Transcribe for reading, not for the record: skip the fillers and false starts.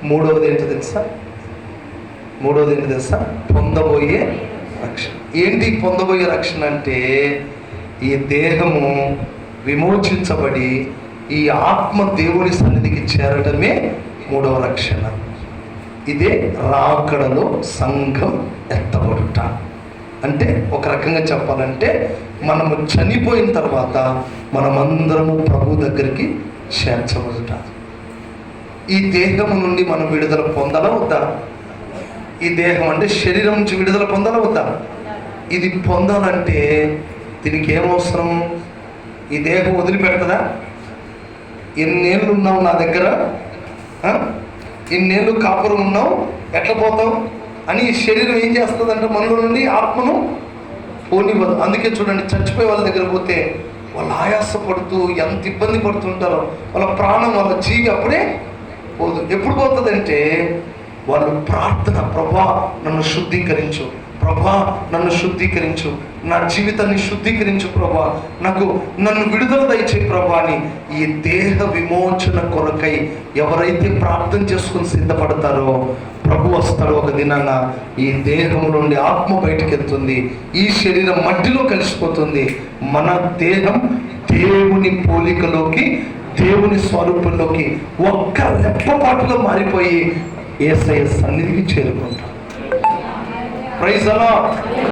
మూడవది ఏంటో తెలుసా? పొందబోయే రక్షణ. ఏంటి పొందబోయే రక్షణ అంటే, ఈ దేహము విమోచించబడి ఈ ఆత్మ దేవుని సన్నిధికి చేరడమే మూడవ రక్షణ. ఇదే రాకడలో సంఘం ఎత్తబడుట. అంటే ఒక రకంగా చెప్పాలంటే, మనము చనిపోయిన తర్వాత మనమందరము ప్రభు దగ్గరికి చేర్చబడుట. ఈ దేహము నుండి మనం విడుదల పొందాలా వద్దా? ఈ దేహం అంటే శరీరం నుంచి విడుదల పొందాలా వద్దా? ఇది పొందాలంటే దీనికి ఏమవసరం? ఈ దేహం వదిలిపెడతదా? ఎన్నేళ్ళు ఉన్నావు నా దగ్గర, ఇన్నేళ్ళు కాపురం ఉన్నావు, ఎట్లా పోతావు అని ఈ శరీరం ఏం చేస్తుందంటే మనలో నుండి ఆత్మను పోనివ్వదు. అందుకే చూడండి, చచ్చిపోయే వాళ్ళ దగ్గర పోతే వాళ్ళు ఆయాసపడుతూ ఎంత ఇబ్బంది పడుతుంటారో, వాళ్ళ ప్రాణం, వాళ్ళ జీవి అప్పుడే పోదు. ఎప్పుడు పోతుందంటే వాళ్ళు ప్రార్థన, ప్రభా నన్ను శుద్ధీకరించు, ప్రభా నన్ను శుద్ధీకరించు, నా జీవితాన్ని శుద్ధీకరించు ప్రభా, నన్ను విడుదల దయచేయి ప్రభా అని ఈ దేహ విమోచన కొరకై ఎవరైతే ప్రార్థన చేసుకుని సిద్ధపడతారో ప్రభు వస్తాడు ఒక దినాన. ఈ దేహం నుండి ఆత్మ బయటకు వెళ్తుంది, ఈ శరీరం మట్టిలో కలిసిపోతుంది. మన దేహం దేవుని పోలికలోకి, దేవుని స్వరూపంలోకి ఒక్క రెప్పపాటులో మారిపోయి యేసయ్య సన్నిధికి చేరుకుంటాం. Praise the lord.